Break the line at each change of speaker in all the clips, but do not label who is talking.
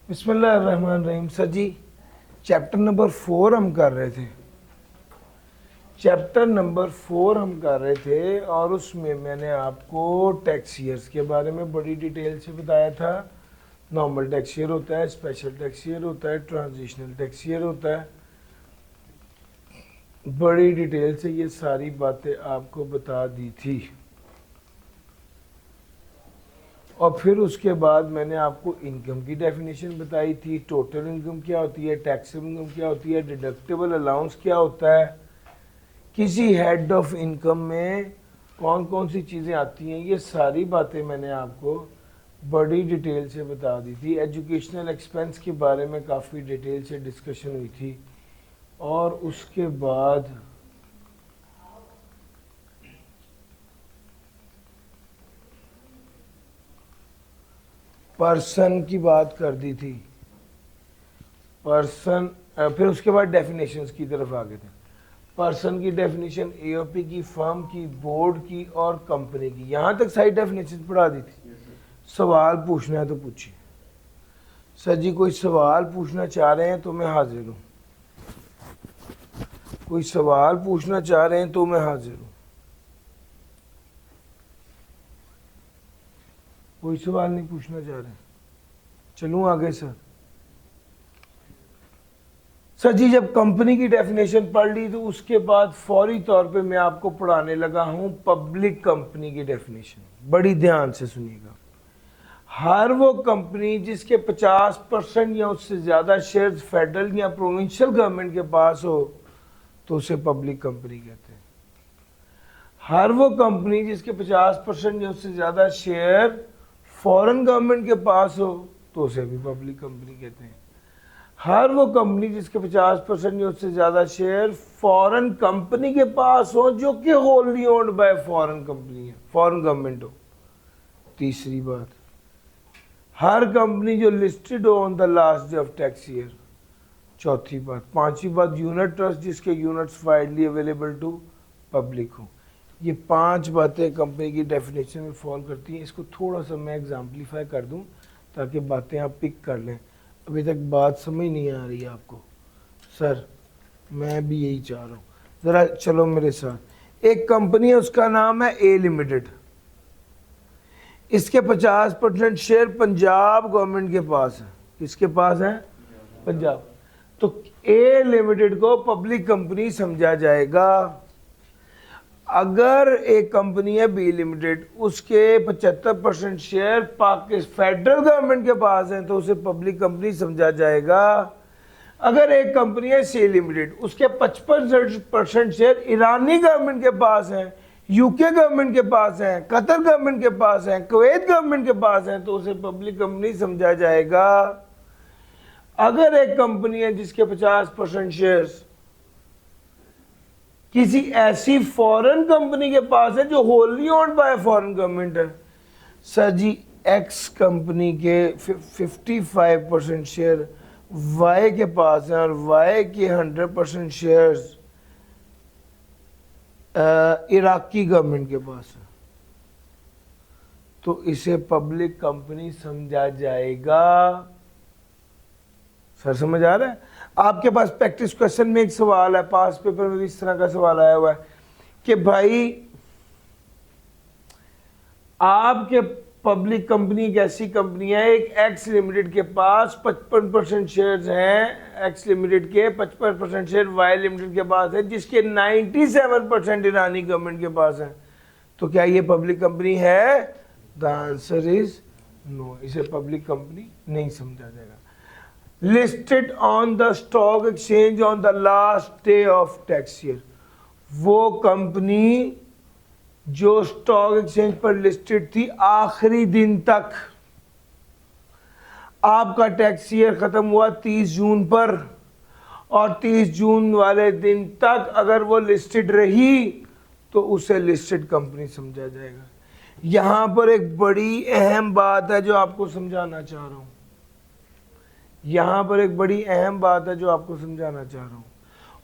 बिस्मिल्लाहिर्रहमानिर्रहीम। सर जी, chapter number 4 हम कर रहे थे। और उसमें मैंने आपको टैक्स ईयर्स के बारे में बड़ी डिटेल से बताया था। नॉर्मल टैक्स ईयर होता है, स्पेशल टैक्स ईयर होता है, ट्रांजिशनल टैक्स ईयर होता है। बड़ी डिटेल से ये सारी बातें आपको बता दी थी। और फिर उसके बाद मैंने आपको इनकम की डेफिनेशन बताई थी। टोटल इनकम क्या होती है, टैक्सेबल इनकम क्या होती है, डिडक्टेबल अलाउंस क्या होता है, किसी हेड ऑफ इनकम में कौन कौन सी चीज़ें आती हैं, ये सारी बातें मैंने आपको बड़ी डिटेल से बता दी थी। एजुकेशनल एक्सपेंस के बारे में काफ़ी डिटेल से डिस्कशन हुई थी। और उसके बाद पर्सन की बात कर दी थी। पर्सन, फिर उसके बाद डेफिनेशंस की तरफ आ गए थे। पर्सन की डेफिनेशन, एओपी की, फर्म की, बोर्ड की और कंपनी की, यहाँ तक सारी डेफिनेशन पढ़ा दी थी। सवाल पूछना है तो पूछिए। सर जी, कोई सवाल पूछना चाह रहे हैं तो मैं हाजिर हूँ। कोई सवाल पूछना चाह रहे हैं तो मैं हाजिर हूँ। कोई सवाल नहीं पूछना चाह रहे? चलूँ आगे सर। सर जी, जब कंपनी की डेफिनेशन पढ़ ली तो उसके बाद फौरी तौर पे मैं आपको पढ़ाने लगा हूं पब्लिक कंपनी की डेफिनेशन। बड़ी ध्यान से सुनिएगा। हर वो कंपनी जिसके 50% या उससे ज़्यादा शेयर्स फेडरल या प्रोविंशियल गवर्नमेंट के पास हो तो उसे पब्लिक कंपनी कहते हैं। हर वो कंपनी जिसके 50% या उससे ज़्यादा शेयर फॉरेन गवर्नमेंट के पास हो तो उसे भी पब्लिक कंपनी कहते हैं। हर वो कंपनी जिसके 50% या उससे ज़्यादा शेयर फॉरेन कंपनी के पास हो जो कि held owned by foreign company है, फॉरेन गवर्नमेंट हो। तीसरी बात, हर कंपनी जो लिस्टेड हो on the last day of tax year. चौथी बात। पांचवी बात, यूनिट ट्रस्ट जिसके units widely available to public हो। ये 5 बातें कंपनी की डेफिनेशन में फॉल करती हैं। इसको थोड़ा सा मैं एग्जाम्पलीफाई कर दूं ताकि बातें आप पिक कर लें। अभी तक बात समझ नहीं आ रही है आपको? सर, मैं भी यही चाह रहा हूँ। ज़रा चलो मेरे साथ। एक कंपनी है, उसका नाम है ए लिमिटेड। इसके 50% शेयर पंजाब गवर्नमेंट के पास है। किसके पास है? पंजाब। तो ए लिमिटेड को पब्लिक कंपनी समझा जाएगा। अगर एक कंपनी है बी लिमिटेड, उसके 75% शेयर फेडरल गवर्नमेंट के पास हैं तो उसे पब्लिक कंपनी समझा जाएगा। अगर एक कंपनी है सी लिमिटेड, उसके 55% शेयर ईरानी गवर्नमेंट के पास हैं, यूके गवर्नमेंट के पास हैं, कतर गवर्नमेंट के पास हैं, कुवैत गवर्नमेंट के पास हैं तो उसे पब्लिक कंपनी समझा जाएगा। अगर एक कंपनी है जिसके 50% शेयर्स किसी ऐसी फॉरेन कंपनी के पास है जो wholly owned by foreign government है। सर जी, एक्स कंपनी के 55% शेयर वाई के पास है और वाई के 100% शेयर्स इराकी गवर्नमेंट के पास है तो इसे पब्लिक कंपनी समझा जाएगा। सर समझ आ रहा है? आपके पास प्रैक्टिस क्वेश्चन में एक सवाल है, पास पेपर में भी इस तरह का सवाल आया हुआ है कि भाई आपके पब्लिक कंपनी एक ऐसी कंपनी है, एक एक्स लिमिटेड के पास 55% शेयर्स हैं, एक्स लिमिटेड के 55% शेयर वाई लिमिटेड के पास है जिसके 97% ईरानी गवर्नमेंट के पास है। तो क्या ये पब्लिक कंपनी है? The answer is no. इसे पब्लिक कंपनी नहीं समझा जाएगा। Listed on the stock exchange on the last day of tax year, वो कंपनी जो स्टॉक एक्सचेंज पर लिस्टेड थी आखिरी दिन तक। आपका टैक्स ईयर खत्म हुआ 30 जून पर और 30 जून वाले दिन तक अगर वो लिस्टेड रही तो उसे लिस्टेड कंपनी समझा जाएगा। यहां पर एक बड़ी अहम बात है जो आपको समझाना चाह रहा हूं। यहां पर एक बड़ी अहम बात है जो आपको समझाना चाह रहा हूं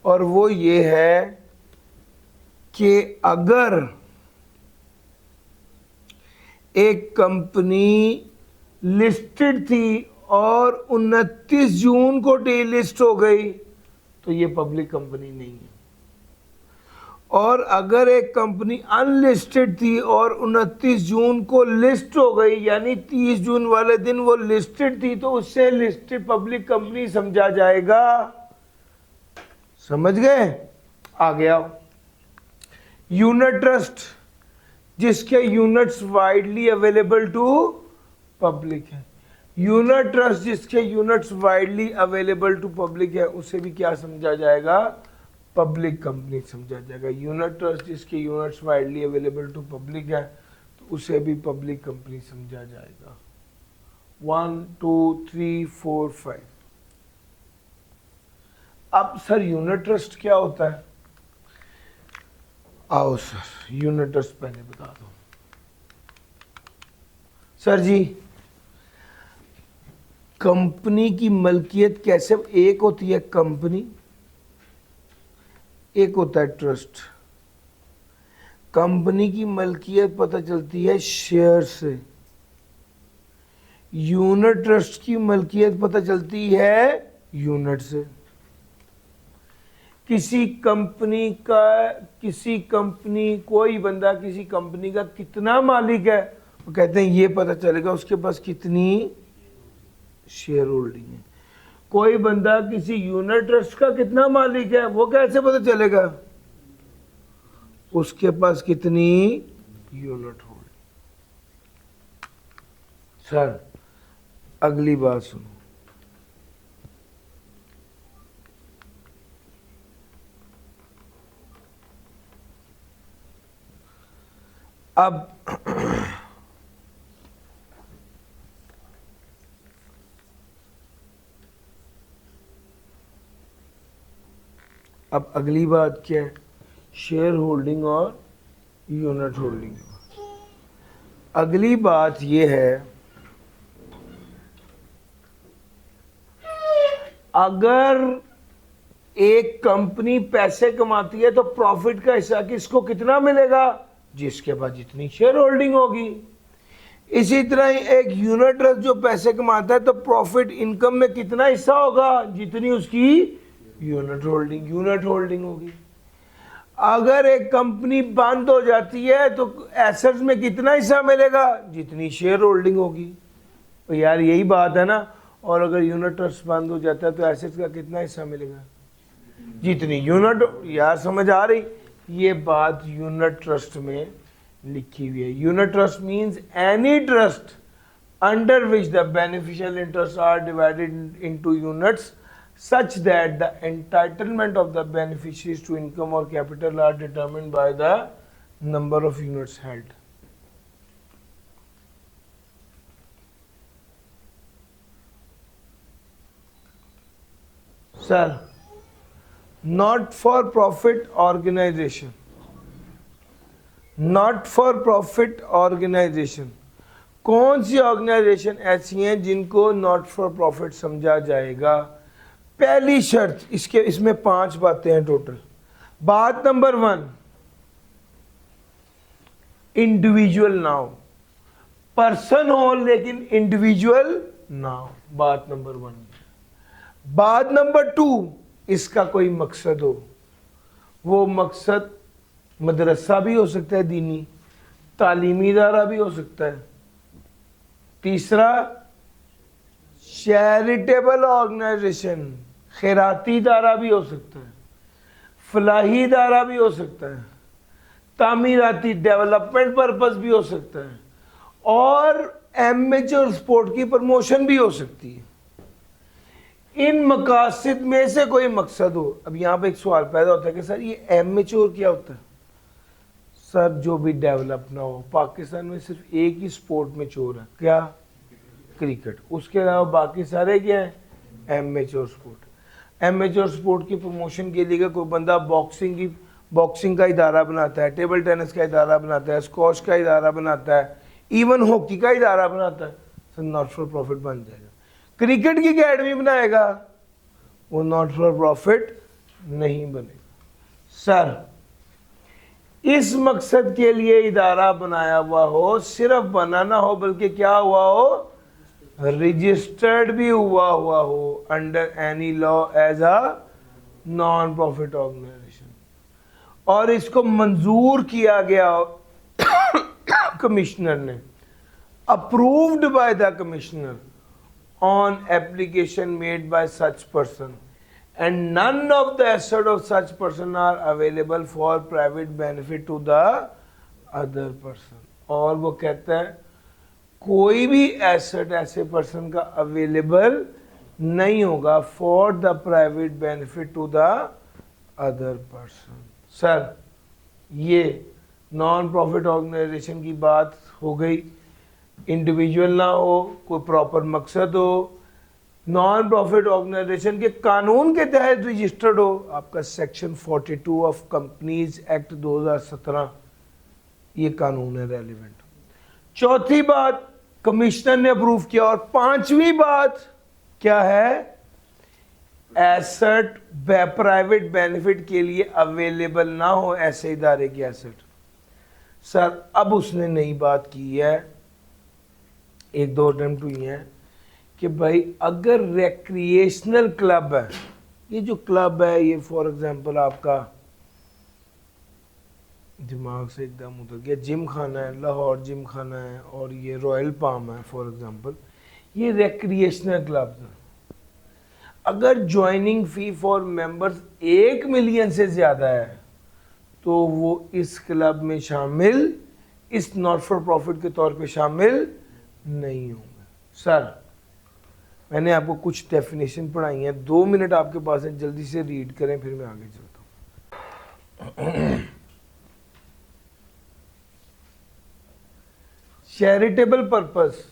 और वो ये है कि अगर एक कंपनी लिस्टेड थी और 29 जून को डीलिस्ट हो गई तो ये पब्लिक कंपनी नहीं है। और अगर एक कंपनी अनलिस्टेड थी और 29 जून को लिस्ट हो गई, यानी 30 जून वाले दिन वो लिस्टेड थी, तो उससे लिस्टेड पब्लिक कंपनी समझा जाएगा। समझ गए? आ गया। यूनिट ट्रस्ट जिसके units widely available to public है। यूनिट ट्रस्ट जिसके units widely available to public है उसे भी क्या समझा जाएगा? पब्लिक कंपनी समझा जाएगा। यूनिट ट्रस्ट जिसके units widely available to public है तो उसे भी पब्लिक कंपनी समझा जाएगा। 1 2 3 4 5। अब सर यूनिट ट्रस्ट क्या होता है? आओ सर यूनिट ट्रस्ट पहले बता दो। सर जी कंपनी की मलकियत कैसे? एक होती है कंपनी, एक होता है ट्रस्ट। कंपनी की मलकियत पता चलती है शेयर से, यूनिट ट्रस्ट की मलकियत पता चलती है यूनिट से। किसी कंपनी कोई बंदा किसी कंपनी का कितना मालिक है वो कहते हैं ये पता चलेगा उसके पास कितनी शेयर होल्डिंग है। कोई बंदा किसी यूनिट ट्रस्ट का कितना मालिक है वो कैसे पता चलेगा? उसके पास कितनी यूनिट होल्डिंग। सर अगली बात सुनो। अब अगली बात क्या है? शेयर होल्डिंग और यूनिट होल्डिंग। अगली बात यह है, अगर एक कंपनी पैसे कमाती है तो प्रॉफिट का हिस्सा किसको कितना मिलेगा? जिसके पास जितनी शेयर होल्डिंग होगी। इसी तरह एक यूनिट ट्रस्ट जो पैसे कमाता है तो प्रॉफिट इनकम में कितना हिस्सा होगा? जितनी उसकी यूनिट होल्डिंग होगी। अगर एक कंपनी बंद हो जाती है तो एसेट्स में कितना हिस्सा मिलेगा? जितनी शेयर होल्डिंग होगी। तो यार यही बात है ना। और अगर यूनिट ट्रस्ट बंद हो जाता है तो एसेट्स का कितना हिस्सा मिलेगा? जितनी यूनिट। यार समझ आ रही? ये बात यूनिट ट्रस्ट में लिखी हुई है। Unit trust means any trust under which the beneficial interest are divided into units such that the entitlement of the beneficiaries to income or capital are determined by the number of units held. Sir, not for profit organization, not for profit organization, कौन सी organisation ऐसी हैं जिनको not for profit समझा जाएगा? पहली शर्त इसमें 5 बातें हैं टोटल। बात नंबर 1, इंडिविजुअल नाउ। पर्सन हो लेकिन इंडिविजुअल नाउ, बात नंबर 1। बात नंबर 2, इसका कोई मकसद हो। वो मकसद मदरसा भी हो सकता है, दीनी तालीमी इदारा भी हो सकता है। तीसरा, चैरिटेबल ऑर्गेनाइजेशन, खैराती इदारा भी हो सकता है, फलाही इदारा भी हो सकता है, तामीराती डेवलपमेंट पर्पस भी हो सकता है, और एमेच्योर स्पोर्ट की प्रमोशन भी हो सकती है। इन मकासद में से कोई मकसद हो। अब यहाँ पे एक सवाल पैदा होता है कि सर ये एमेच्योर क्या होता है? सर जो भी डेवलप ना हो। पाकिस्तान में सिर्फ एक ही स्पोर्ट में चोर है, क्या? क्रिकेट। उसके अलावा बाकी सारे क्या हैं? Amateur sport. एमेच्योर स्पोर्ट की प्रमोशन के लिए कोई बंदा बॉक्सिंग का इदारा बनाता है, टेबल टेनिस का इदारा बनाता है, स्क्वॉश का इदारा बनाता है, इवन हॉकी का इदारा बनाता है, सर नॉट फॉर प्रॉफिट बन जाएगा। क्रिकेट की अकेडमी बनाएगा, वो नॉट फॉर प्रॉफिट नहीं बनेगा। सर इस मकसद के लिए इदारा बनाया हुआ हो, सिर्फ बनाना हो बल्कि क्या हुआ हो? रजिस्टर्ड भी हुआ हो under any law as a non profit organisation, और इसको मंजूर किया गया कमिश्नर ने, approved by the commissioner on application made by such person, and none of the assets of such person are available for private benefit to the other person। और वो कहता है कोई भी एसेट ऐसे पर्सन का अवेलेबल नहीं होगा for the private benefit to the other person. Sir ये नॉन प्रॉफिट ऑर्गेनाइजेशन की बात हो गई, इंडिविजुअल ना हो, कोई प्रॉपर मकसद हो, नॉन प्रॉफिट ऑर्गेनाइजेशन के कानून के तहत रजिस्टर्ड हो, आपका सेक्शन 42 ऑफ कंपनीज एक्ट 2017 ये कानून है रेलिवेंट। चौथी बात कमिश्नर ने अप्रूव किया, और पांचवी बात क्या है, एसेट प्राइवेट बेनिफिट के लिए अवेलेबल ना हो ऐसे इदारे की एसेट। सर अब उसने नई बात की है, एक दो अटेम्प्ट हुई हैं कि भाई अगर रेक्रिएशनल क्लब है, ये जो क्लब है ये फॉर एग्जांपल आपका दिमाग से एकदम उतर गया, जिम खाना है, लाहौर जिम खाना है, और ये रॉयल पाम है फॉर एग्जांपल, ये रेक्रिएशनल क्लब है। अगर joining fee for members 1 million से ज़्यादा है तो वो इस क्लब में शामिल, इस नॉट फॉर प्रॉफिट के तौर पे शामिल नहीं होंगे। सर मैंने आपको कुछ डेफिनेशन पढ़ाई हैं, 2 मिनट आपके पास है, जल्दी से रीड करें फिर मैं आगे चलता हूँ। चैरिटेबल पर्पस,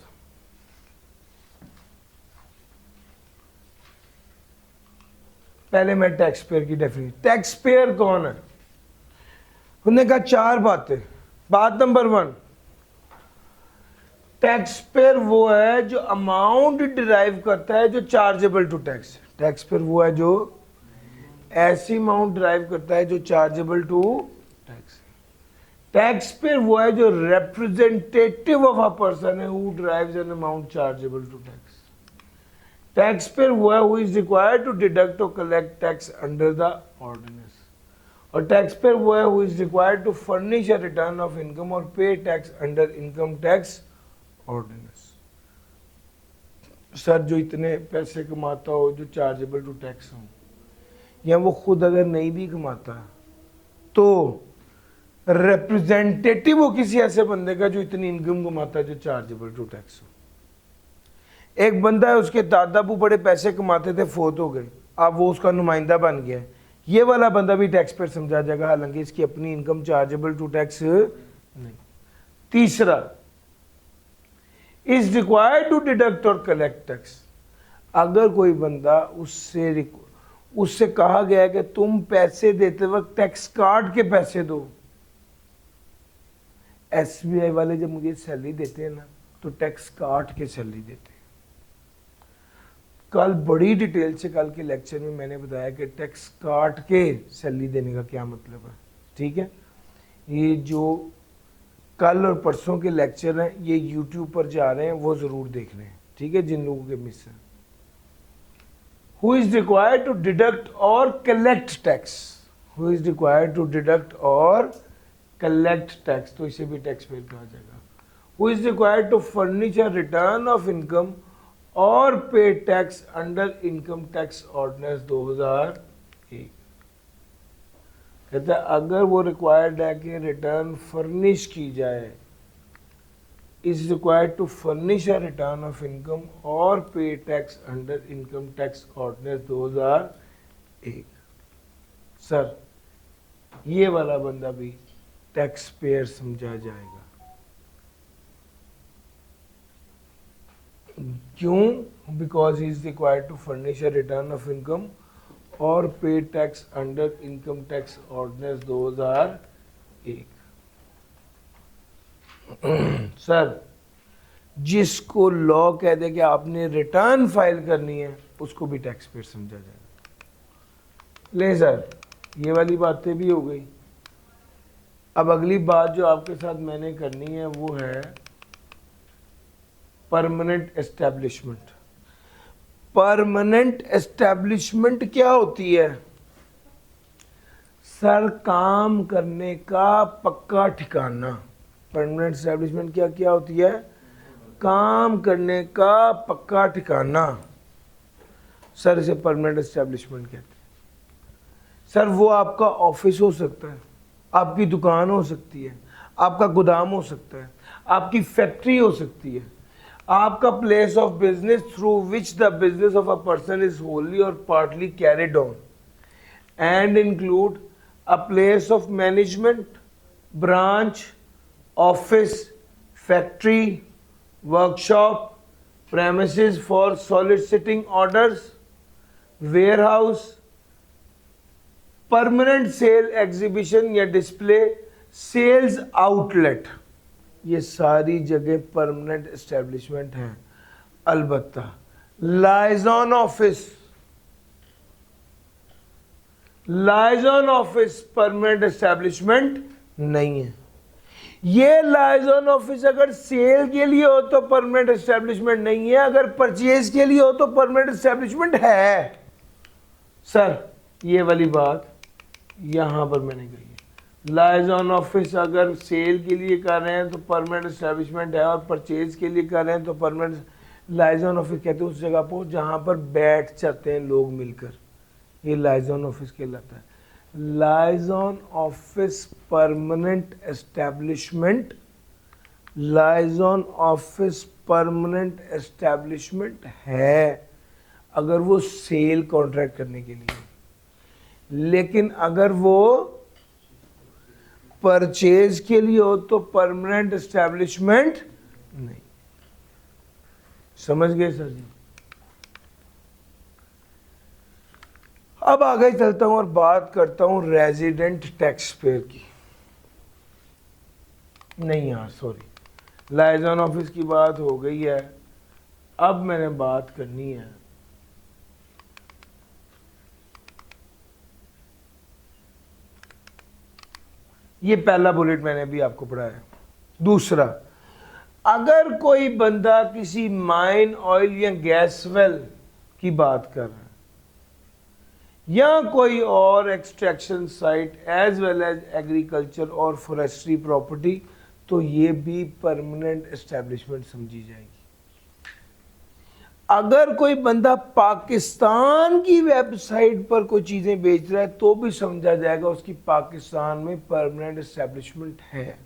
पहले मैं टैक्स पेयर की डेफिनेशन, टैक्स पेयर कौन है, उन्होंने कहा 4 बातें। बात नंबर 1, टैक्स पेयर वो है जो अमाउंट डिराइव करता है जो chargeable to tax. Taxpayer वो है जो ऐसी अमाउंट डिराइव करता है जो chargeable to tax. Taxpayer वो है जो रिप्रेजेंटेटिव ऑफ अ पर्सन है who derives an amount chargeable to tax. Taxpayer वो है who is required to deduct और collect tax under the ordinance. और टैक्स पेयर वो है who is required to furnish a return of income और pay tax under income tax ordinance. Sir जो इतने पैसे कमाता हो जो चार्जेबल टू टैक्स हो, या वो खुद अगर नहीं भी कमाता है तो रिप्रेजेंटेटिव हो किसी ऐसे बंदे का जो इतनी इनकम कमाता है जो चार्जेबल टू टैक्स हो। एक बंदा है उसके दादा अबू बड़े पैसे कमाते थे, फोत हो गए, अब वो उसका नुमाइंदा बन गया, ये वाला बंदा भी टैक्स पेयर समझा जाएगा, हालांकि इसकी अपनी इनकम चार्जेबल टू टैक्स नहीं। तीसरा, इज रिक्वायर्ड टू डिडक्ट और कलेक्ट टैक्स। अगर कोई बंदा उससे कहा गया है कि तुम पैसे देते वक्त टैक्स काट के पैसे दो, एसबीआई वाले जब मुझे सैलरी देते हैं ना तो टैक्स काट के सैलरी देते हैं। कल बड़ी डिटेल से कल के लेक्चर में मैंने बताया कि टैक्स काट के सैलरी देने का क्या मतलब है, ठीक है। ये जो कल और परसों के लेक्चर हैं ये यूट्यूब पर जा रहे हैं, वो ज़रूर देख लें, ठीक है, जिन लोगों के मिस हैं। Who is required to deduct और collect tax, who is required to deduct और कलेक्ट टैक्स, तो इसे भी टैक्स पेयर कहा जाएगा। Who is required to furnish a return of income और pay tax under income tax ordinance 2001। कहता है अगर वो रिक्वायर्ड है कि रिटर्न फर्निश की जाए, is required to furnish a return of income और pay tax under income tax ordinance 2001। Sir ये वाला बंदा भी टैक्स पेयर समझा जाएगा। क्यों? Because he is required to furnish a return of income और pay tax under income tax ordinance 2001। Sir जिसको लॉ कह दे कि आपने रिटर्न फाइल करनी है उसको भी टैक्स पेयर समझा जाएगा। ले सर ये वाली बातें भी हो गई। अब अगली बात जो आपके साथ मैंने करनी है वो है परमानेंट एस्टेब्लिशमेंट। परमानेंट एस्टेब्लिशमेंट क्या होती है? सर, काम करने का पक्का ठिकाना। परमानेंट एस्टेब्लिशमेंट क्या क्या होती है? काम करने का पक्का ठिकाना। सर, इसे परमानेंट एस्टेब्लिशमेंट कहते हैं। सर, वो आपका ऑफिस हो सकता है, आपकी दुकान हो सकती है, आपका गोदाम हो सकता है, आपकी फैक्ट्री हो सकती है, आपका place of business through which the business of a person is wholly और partly carried on and include a place of management, branch, office, factory, workshop, premises for soliciting orders, warehouse, permanent sale exhibition या display, sales outlet, ये सारी जगह permanent establishment हैं। अलबत्ता liaison office, liaison office permanent establishment नहीं है। ये लाइजॉन office अगर सेल के लिए हो तो परमानेंट एस्टेब्लिशमेंट नहीं है, अगर परचेज के लिए हो तो परमानेंट एस्टेब्लिशमेंट है। सर, ये वाली बात यहां पर मैंने कही है। लाइजॉन ऑफिस अगर सेल के लिए कर रहे हैं तो परमानेंट एस्टेब्लिशमेंट है, और परचेज के लिए कर रहे हैं तो परमानेंट। लाइजॉन ऑफिस कहते हैं उस जगह पर जहां पर बैठ जाते हैं लोग मिलकर, ये लाइजॉन ऑफिस कहलाता है। Liaison office permanent establishment, liaison office permanent establishment है अगर वो सेल कॉन्ट्रैक्ट करने के लिए, लेकिन अगर वो परचेज के लिए हो तो परमानेंट एस्टेब्लिशमेंट नहीं। समझ गए सर जी? अब आगे चलता हूं और बात करता हूं रेजिडेंट टैक्स पेयर की। नहीं यार, सॉरी, लाइजॉन ऑफिस की बात हो गई है। अब मैंने बात करनी है ये पहला बुलेट मैंने अभी आपको पढ़ाया। दूसरा, अगर कोई बंदा किसी माइन, ऑयल या गैस वेल की बात कर रहा है या कोई और extraction site as well as agriculture और फॉरेस्ट्री प्रॉपर्टी, तो ये भी परमानेंट एस्टेब्लिशमेंट समझी जाएगी। अगर कोई बंदा पाकिस्तान की वेबसाइट पर कोई चीजें बेच रहा है तो भी समझा जाएगा उसकी पाकिस्तान में परमानेंट एस्टेब्लिशमेंट है,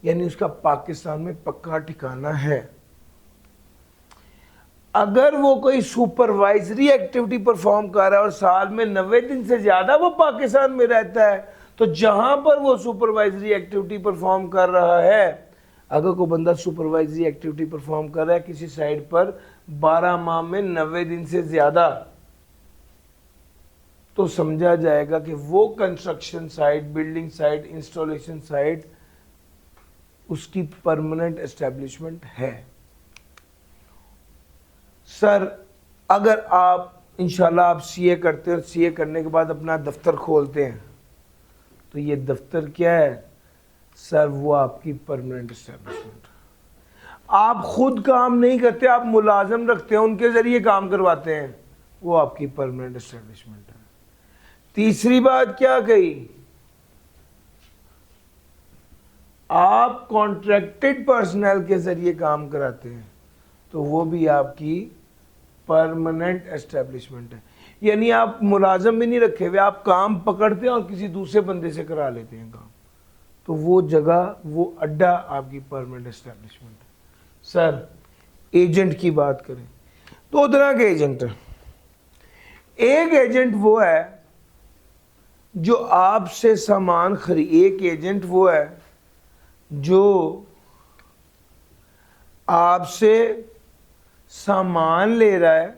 यानी उसका पाकिस्तान में पक्का ठिकाना है। अगर वो कोई सुपरवाइजरी एक्टिविटी परफॉर्म कर रहा है और साल में 90 दिन से ज्यादा वो पाकिस्तान में रहता है, तो जहां पर वो सुपरवाइजरी एक्टिविटी परफॉर्म कर रहा है, अगर कोई बंदा सुपरवाइजरी एक्टिविटी परफॉर्म कर रहा है किसी साइट पर 12 माह में 90 दिन से ज्यादा, तो समझा जाएगा कि वो construction site, building site, installation site उसकी परमानेंट एस्टेब्लिशमेंट है। सर, अगर आप इंशाल्लाह आप सीए करते हैं और सीए करने के बाद अपना दफ्तर खोलते हैं, तो ये दफ्तर क्या है? सर, वो आपकी परमानेंट एस्टेब्लिशमेंट। आप खुद काम नहीं करते, आप मुलाजम रखते हैं, उनके जरिए काम करवाते हैं, वो आपकी परमानेंट एस्टेब्लिशमेंट है। तीसरी बात क्या कही? आप कॉन्ट्रैक्टेड पर्सनल के जरिए काम कराते हैं, तो वो भी आपकी परमानेंट एस्टेब्लिशमेंट है। यानी आप मुलाजम भी नहीं रखे हुए, आप काम पकड़ते हैं और किसी दूसरे बंदे से करा लेते हैं काम, तो वो जगह, वो अड्डा आपकी परमानेंट एस्टेब्लिशमेंट है। सर, एजेंट की बात करें, दो तरह के एजेंट हैं। एक एजेंट वो है जो आपसे सामान एक एजेंट वो है जो आपसे सामान ले रहा है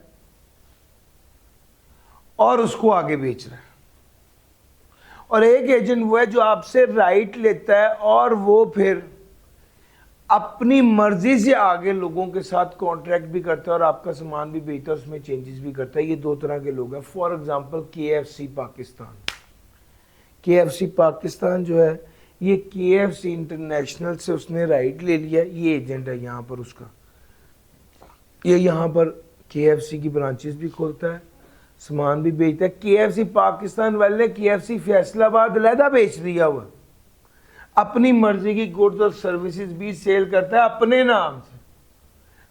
और उसको आगे बेच रहा है, और एक एजेंट वो है जो आपसे राइट लेता है और वो फिर अपनी मर्जी से आगे लोगों के साथ कॉन्ट्रैक्ट भी करता है और आपका सामान भी बेचता है, उसमें चेंजेस भी करता है। ये दो तरह के लोग हैं। For example KFC Pakistan, KFC Pakistan जो है ये KFC इंटरनेशनल से उसने राइट ले लिया, ये एजेंट है यहाँ पर उसका, ये यहाँ पर KFC की ब्रांचेस भी खोलता है, सामान भी बेचता है। KFC पाकिस्तान वाले KFC फैसलाबाद अलहदा बेच दिया हुआ, अपनी मर्जी की गुड्स और सर्विसेज भी सेल करता है अपने नाम से।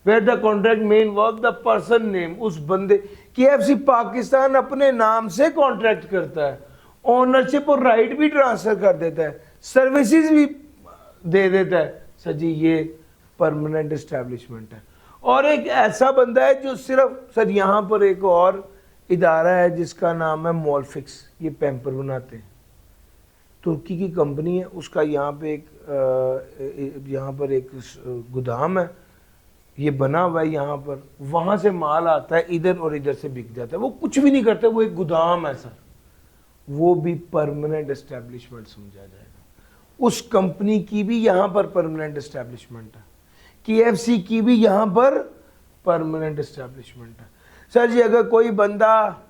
Where the contract main work the person name, उस बंदे KFC पाकिस्तान अपने नाम से कॉन्ट्रैक्ट करता है, ओनरशिप और राइट भी ट्रांसफर कर देता है, सर्विसेज भी दे देता है। सर जी ये परमानेंट एस्टेब्लिशमेंट है। और एक ऐसा बंदा है जो सिर्फ, सर यहाँ पर एक और इदारा है जिसका नाम है मॉलफिक्स, ये पैम्पर बनाते हैं, तुर्की की कंपनी है, उसका यहाँ पर एक गोदाम है, ये बना हुआ है यहाँ पर, वहाँ से माल आता है इधर और इधर से बिक जाता है, वो कुछ भी नहीं करते, वो एक गोदाम है सर, वो भी परमानेंट एस्टेब्लिशमेंट समझा जाएगा। उस कंपनी की भी यहाँ पर परमानेंट एस्टेब्लिशमेंट है, KFC की भी यहाँ पर परमानेंट एस्टेब्लिशमेंट है। सर जी अगर कोई बंदा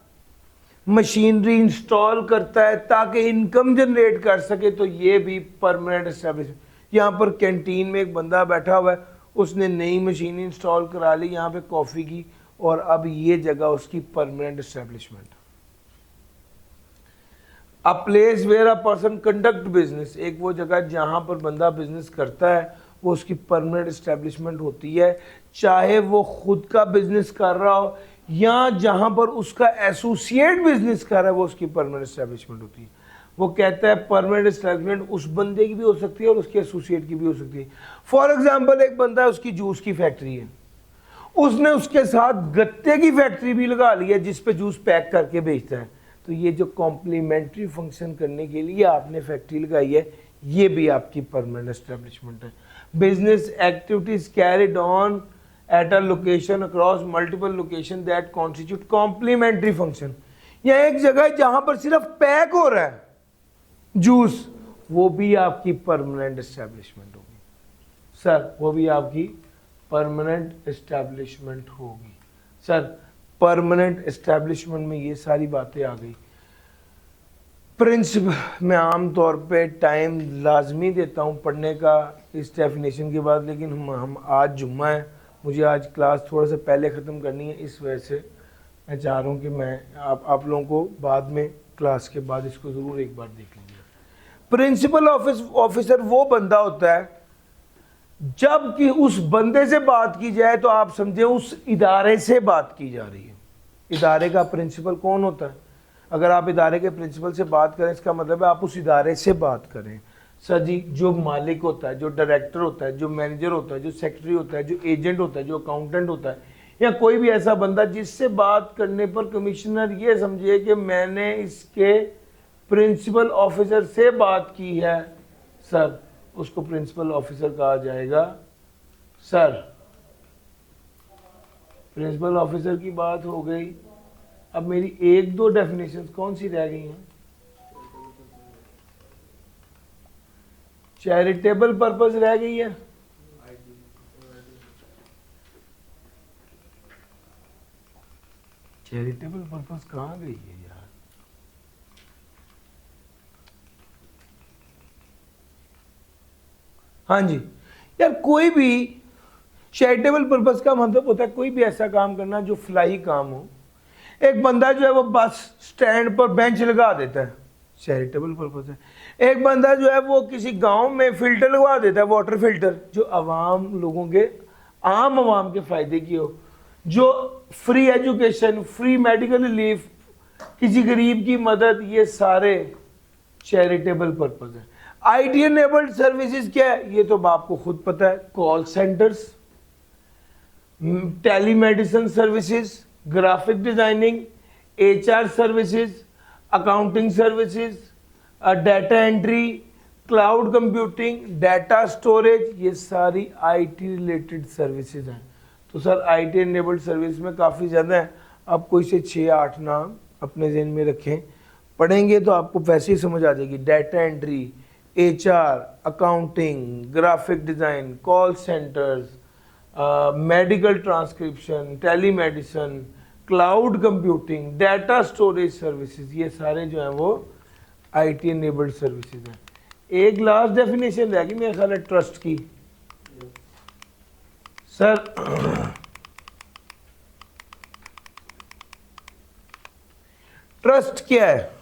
मशीनरी इंस्टॉल करता है ताकि इनकम जनरेट कर सके तो ये भी परमानेंट एस्टेब्लिशमेंट। यहाँ पर कैंटीन में एक बंदा बैठा हुआ है, उसने नई मशीन इंस्टॉल करा ली यहाँ पे कॉफ़ी की, और अब ये जगह उसकी permanent establishment. A place where a person conduct business, एक वो जगह जहाँ पर बंदा बिजनेस करता है वो उसकी परमानेंट एस्टेब्लिशमेंट होती है, चाहे वो खुद का बिजनेस कर रहा हो या जहाँ पर उसका एसोसिएट बिजनेस कर रहा है वो उसकी परमानेंट एस्टेब्लिशमेंट होती है। वो कहता है परमानेंट एस्टेब्लिशमेंट उस बंदे की भी हो सकती है और उसके एसोसिएट की भी हो सकती है। फॉर एग्जांपल एक बंदा है, उसकी जूस की फैक्ट्री है, उसने उसके साथ गत्ते की फैक्ट्री भी लगा ली है जिस पे जूस पैक करके बेचता है, तो ये जो कॉम्प्लीमेंट्री फंक्शन करने के लिए आपने फैक्ट्री लगाई है ये भी आपकी परमानेंट एस्टेब्लिशमेंट है। Business activities carried on at a location across multiple location that constitute complementary function, यह एक जगह है जहां पर सिर्फ पैक हो रहा है जूस, वो भी आपकी परमानेंट एस्टेब्लिशमेंट होगी सर, वो भी आपकी परमानेंट एस्टेब्लिशमेंट होगी सर। परमानेंट एस्टेब्लिशमेंट में ये सारी बातें आ गई। प्रिंसिपल मैं आम तौर पे टाइम लाजमी देता हूँ पढ़ने का इस डेफिनेशन के बाद, लेकिन हम आज जुम्मा है, मुझे आज क्लास थोड़ा सा पहले ख़त्म करनी है, इस वजह से मैं चाह रहा हूँ कि मैं आप लोगों को बाद में क्लास के बाद इसको ज़रूर एक बार देख लीजिए। प्रिंसिपल ऑफिसर वो बंदा होता है, जब कि उस बंदे से बात की जाए तो आप समझे उस इदारे से बात की जा रही है। इदारे का प्रिंसिपल कौन होता है? अगर आप इदारे के प्रिंसिपल से बात करें इसका मतलब है आप उस इदारे से बात करें। सर जी जो मालिक होता है, जो डायरेक्टर होता है, जो मैनेजर होता है, जो सेक्रेटरी होता है, जो एजेंट होता है, जो अकाउंटेंट होता है, या कोई भी ऐसा बंदा जिससे बात करने पर कमिश्नर ये समझे कि मैंने इसके प्रिंसिपल ऑफिसर से बात की है, सर उसको प्रिंसिपल ऑफिसर कहा जाएगा। सर प्रिंसिपल ऑफिसर की बात हो गई, अब मेरी एक दो डेफिनेशन कौन सी रह गई हैं? चैरिटेबल पर्पस रह गई है, चैरिटेबल पर्पस कहाँ गई है यार? हाँ जी यार, कोई भी चैरिटेबल पर्पस का मतलब होता है कोई भी ऐसा काम करना जो फलाही काम हो। एक बंदा जो है वो बस स्टैंड पर बेंच लगा देता है, चैरिटेबल पर्पस है। एक बंदा जो है वो किसी गांव में फिल्टर लगवा देता है, वाटर फिल्टर, जो आवाम लोगों के आम आवाम के फायदे की हो, जो free education, free medical relief, किसी गरीब की मदद, ये सारे चैरिटेबल पर्पस है। IT एनेबल्ड सर्विसेज क्या है ये तो आपको खुद पता है, call centres, telemedicine services, graphic designing, HR services, accounting services, data entry, cloud computing, data storage, ये सारी IT रिलेटेड सर्विसेज हैं। तो सर IT एनेबल्ड सर्विस में काफ़ी ज़्यादा है, आप कोई से 6-8 नाम अपने जहन में रखें, पढ़ेंगे तो आपको वैसे ही समझ आ जाएगी। Data entry, HR, accounting, graphic design, call centres, medical transcription, telemedicine, cloud computing, data storage services, ये सारे जो हैं वो IT एनेबल्ड सर्विसेज हैं। एक लास्ट डेफिनेशन रहेगी मेरे ख्याल है ट्रस्ट की। सर ट्रस्ट क्या है?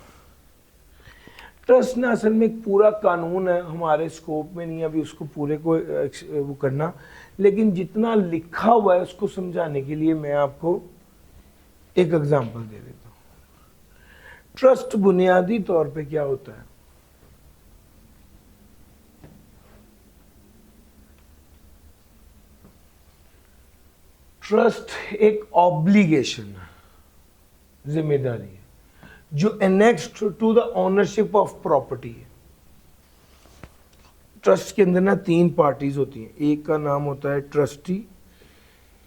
ट्रस्ट ना असल में एक पूरा कानून है, हमारे स्कोप में नहीं है अभी उसको पूरे को वो करना, लेकिन जितना लिखा हुआ है उसको समझाने के लिए मैं आपको एक एग्जांपल दे देता हूँ। ट्रस्ट बुनियादी तौर पे क्या होता है? ट्रस्ट एक ऑब्लिगेशन है, जिम्मेदारी है, जो annexed to the ownership of property है। ट्रस्ट के अंदर ना 3 पार्टीज होती हैं, एक का नाम होता है ट्रस्टी,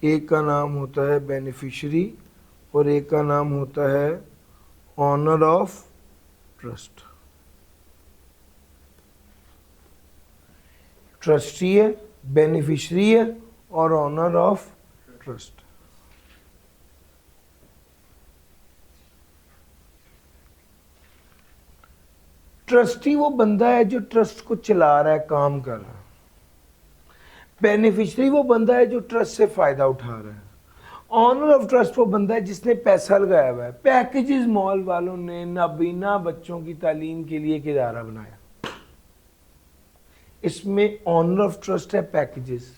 एक का नाम होता है बेनिफिशियरी और एक का नाम होता है ऑनर ऑफ ट्रस्ट। ट्रस्टी है, बेनिफिशियरी है और ऑनर ऑफ ट्रस्ट। ट्रस्टी वो बंदा है जो ट्रस्ट को चला रहा है, काम कर रहा है। बेनिफिशियरी वो बंदा है जो ट्रस्ट से फायदा उठा रहा है। ऑनर ऑफ ट्रस्ट वो बंदा है जिसने पैसा लगाया हुआ है। पैकेजेस मॉल वालों ने नाबीना बच्चों की तालीम के लिए एक इदारा बनाया, इसमें ऑनर ऑफ ट्रस्ट है पैकेजेस।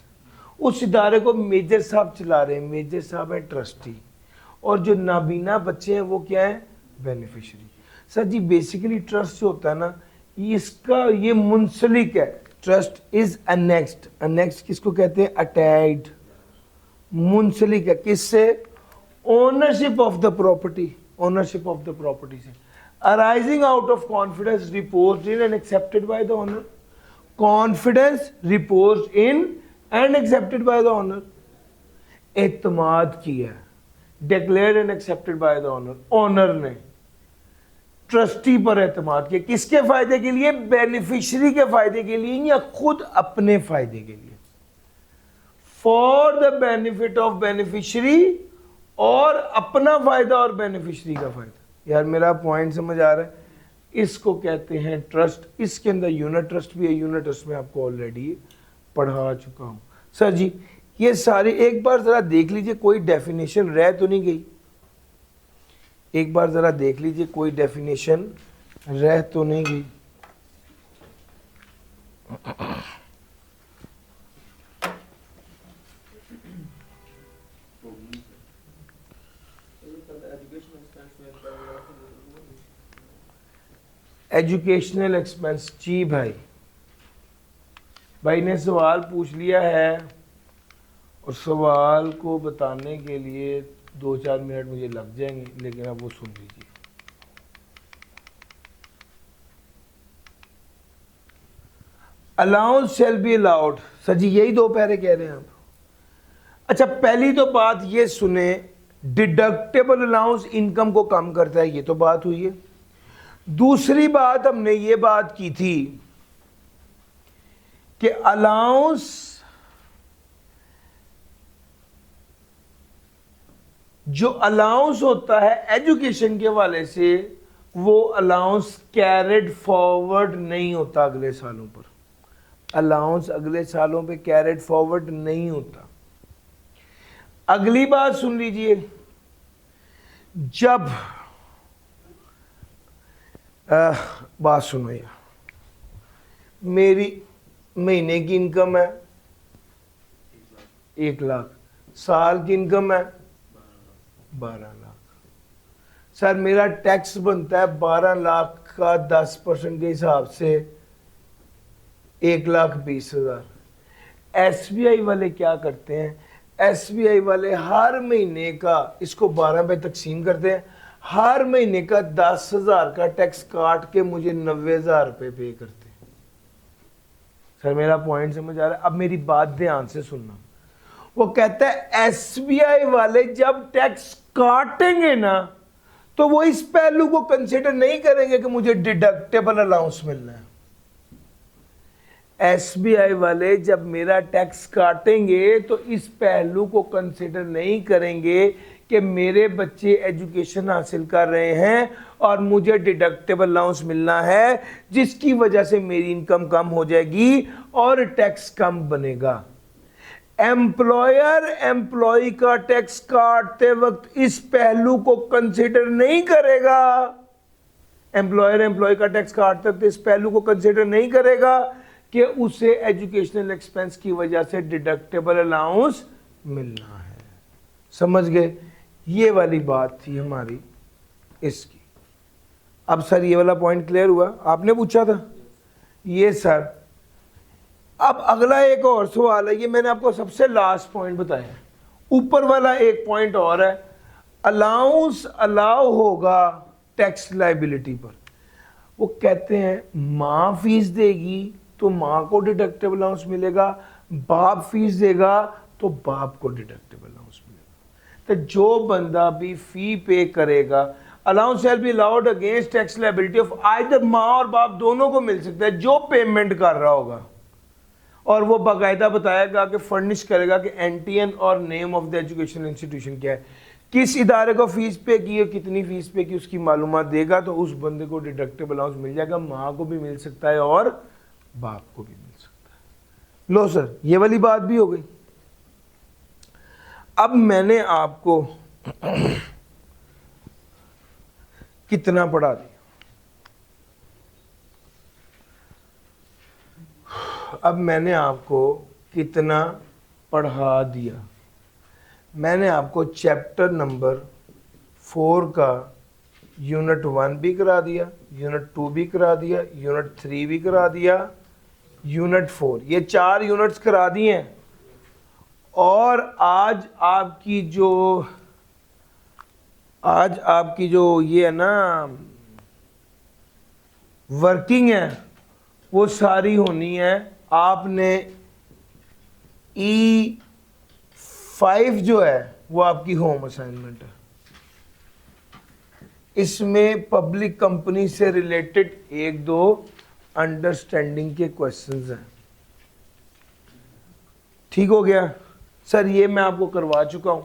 उस इदारे को मेजर साहब चला रहे हैं, मेजर साहब है ट्रस्टी, और जो नाबीना बच्चे हैं वो क्या है? बेनिफिशियरी। सर जी बेसिकली ट्रस्ट जो होता है ना, इसका ये मुंसलिक है। Trust is annexed. अनेक्स्ड किसको कहते हैं? अटैच्ड। मुंसलिक है किससे? Ownership of the property, ownership of the property से। Arising out of confidence reposed in and accepted by the owner. Confidence reposed in and accepted by the owner. एतमाद किया, declared and accepted by the owner. Owner ने trustee पर एतमाद किया, किसके फायदे के लिए? बेनिफिशियरी के फायदे के लिए या खुद अपने फायदे के लिए? For the benefit of beneficiary, और अपना फायदा और बेनिफिशियरी का फायदा। यार मेरा पॉइंट समझ आ रहा है? इसको कहते हैं ट्रस्ट। इसके अंदर यूनिट ट्रस्ट भी है, यूनिट ट्रस्ट में आपको ऑलरेडी पढ़ा चुका हूं। सर जी ये सारे एक बार जरा देख लीजिए, कोई डेफिनेशन रह तो नहीं गई? एक बार जरा देख लीजिए कोई डेफिनेशन रह तो नहीं गई? Educational expense. जी भाई, भाई ने सवाल पूछ लिया है और सवाल को बताने के लिए 2-4 मिनट मुझे लग जाएंगे, लेकिन अब वो सुन लीजिए। Allowance shall be allowed. Sir ji यही 2 पैरे कह रहे हैं आप? अच्छा पहली तो बात ये सुने, डिडक्टेबल अलाउंस इनकम को कम करता है, ये तो बात हुई है। दूसरी बात हमने ये बात की थी कि अलाउंस जो अलाउंस होता है एजुकेशन के हवाले से, वो अलाउंस कैरेड फॉरवर्ड नहीं होता अगले सालों पर। अलाउंस अगले सालों पे कैरेड फॉरवर्ड नहीं होता। अगली बात सुन लीजिए, जब बात सुनो यार, मेरी महीने की इनकम है 1 लाख, साल की इनकम है 12 लाख। सर मेरा टैक्स बनता है 12 लाख का 10% के हिसाब से 1,20,000। SBI वाले क्या करते हैं? SBI वाले हर महीने का इसको 12 पे तकसीम करते हैं, हर महीने का 10,000 का टैक्स काट के मुझे 90,000 रुपये पे करते हैं। सर मेरा पॉइंट समझ आ रहा है? अब मेरी बात ध्यान से सुनना। वो कहता है SBI वाले जब टैक्स काटेंगे ना, तो वो इस पहलू को कंसिडर नहीं करेंगे कि मुझे डिडक्टेबल अलाउंस मिलना है। SBI वाले जब मेरा टैक्स काटेंगे तो इस पहलू को कंसिडर नहीं करेंगे कि मेरे बच्चे एजुकेशन हासिल कर रहे हैं और मुझे डिडक्टेबल अलाउंस मिलना है, जिसकी वजह से मेरी इनकम कम हो जाएगी और टैक्स कम बनेगा। एम्प्लॉयर एम्प्लॉय का टैक्स काटते वक्त इस पहलू को कंसिडर नहीं करेगा। एम्प्लॉयर एम्प्लॉय का टैक्स काटते वक्त इस पहलू को कंसिडर नहीं करेगा कि उसे एजुकेशनल एक्सपेंस की वजह से डिडक्टेबल अलाउंस मिलना है। समझ गए? ये वाली बात थी हमारी इसकी। अब सर ये वाला पॉइंट क्लियर हुआ? आपने पूछा था ये सर। अब अगला एक और सवाल है, ये मैंने आपको सबसे लास्ट पॉइंट बताया। ऊपर वाला एक पॉइंट और है, अलाउंस अलाउ होगा टैक्स लायबिलिटी पर। वो कहते हैं माँ फीस देगी तो माँ को डिडक्टेबल अलाउंस मिलेगा, बाप फीस देगा तो बाप को डिडक्टेबल अलाउंस मिलेगा। तो जो बंदा भी फी पे करेगा, allowance shall be allowed against tax liability of either माँ और बाप, दोनों को मिल सकता है जो पेमेंट कर रहा होगा। और वो बाकायदा बताएगा कि फर्निश करेगा कि एनटीएन और name of the education institution क्या है, किस इदारे को फीस पे की और कितनी फीस पे की, उसकी मालूमात देगा तो उस बंदे को डिडक्टेबल अलाउंस मिल जाएगा। माँ को भी मिल सकता है और बाप को भी मिल सकता है। लो सर, ये वाली बात भी हो गई। अब मैंने आपको कितना पढ़ा दिया? अब मैंने आपको कितना पढ़ा दिया? मैंने आपको चैप्टर नंबर 4 का यूनिट 1 भी करा दिया, यूनिट 2 भी करा दिया, यूनिट 3 भी करा दिया, यूनिट 4, ये 4 यूनिट्स करा दिए हैं। और आज आपकी जो ये है ना वर्किंग है, वो सारी होनी है। आपने E5 जो है वो आपकी होम असाइनमेंट है। इसमें पब्लिक कंपनी से रिलेटेड 1-2 अंडरस्टैंडिंग के क्वेश्चंस हैं। ठीक हो गया सर? ये मैं आपको करवा चुका हूं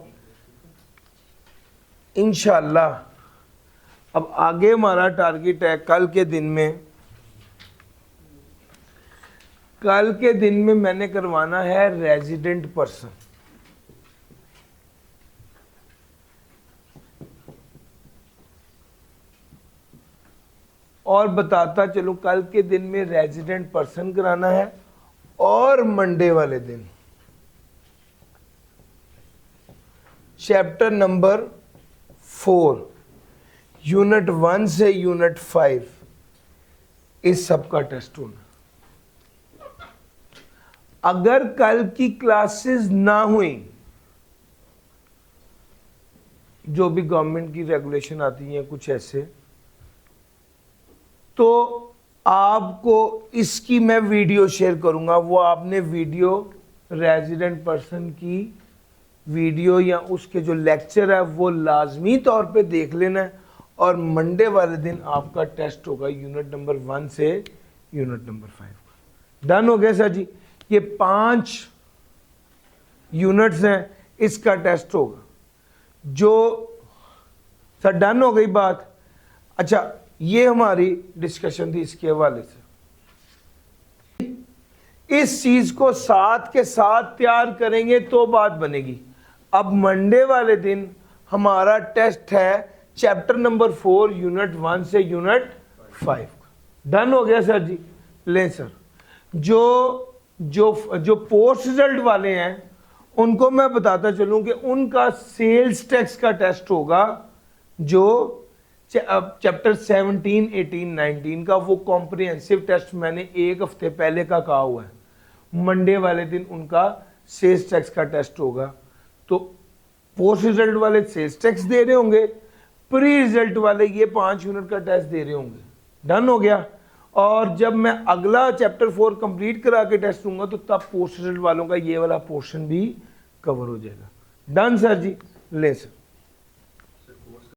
इंशाल्लाह। अब आगे हमारा टारगेट है कल के दिन में मैंने करवाना है रेजिडेंट पर्सन। और बताता चलो, कल के दिन में रेजिडेंट पर्सन कराना है और मंडे वाले दिन चैप्टर नंबर 4 यूनिट 1 से यूनिट 5 इस सब का टेस्ट होना। अगर कल की क्लासेस ना हुई, जो भी गवर्नमेंट की रेगुलेशन आती है कुछ ऐसे, तो आपको इसकी मैं वीडियो शेयर करूंगा। वो आपने वीडियो रेजिडेंट पर्सन की वीडियो या उसके जो लेक्चर है वो लाजमी तौर पे देख लेना है। और मंडे वाले दिन आपका टेस्ट होगा यूनिट नंबर 1 से यूनिट नंबर 5। डन हो गया सर जी? ये 5 यूनिट्स हैं, इसका टेस्ट होगा। जो सर डन हो गई बात? अच्छा, ये हमारी डिस्कशन थी इसके हवाले से। इस चीज को साथ के साथ तैयार करेंगे तो बात बनेगी। अब मंडे वाले दिन हमारा टेस्ट है चैप्टर नंबर 4 यूनिट 1 से यूनिट 5। डन हो गया सर जी? ले सर, जो पोस्ट रिजल्ट वाले हैं उनको मैं बताता चलूं कि उनका सेल्स टैक्स का टेस्ट होगा, जो चैप्टर 17, 18, 19 का वो कॉम्प्रिहेंसिव टेस्ट मैंने 1 हफ्ते पहले का कहा हुआ है। मंडे वाले दिन उनका सेल्स टैक्स का टेस्ट होगा। तो पोस्ट रिजल्ट वाले सेल्स टैक्स दे रहे होंगे, प्री रिजल्ट वाले ये 5 यूनिट का टेस्ट दे रहे होंगे। डन हो गया? और जब मैं अगला चैप्टर 4 कंप्लीट करा के टेस्ट दूंगा तो तब पोस्ट रिजल्ट वालों का ये वाला पोर्शन भी कवर हो जाएगा। डन सर जी? ले सर।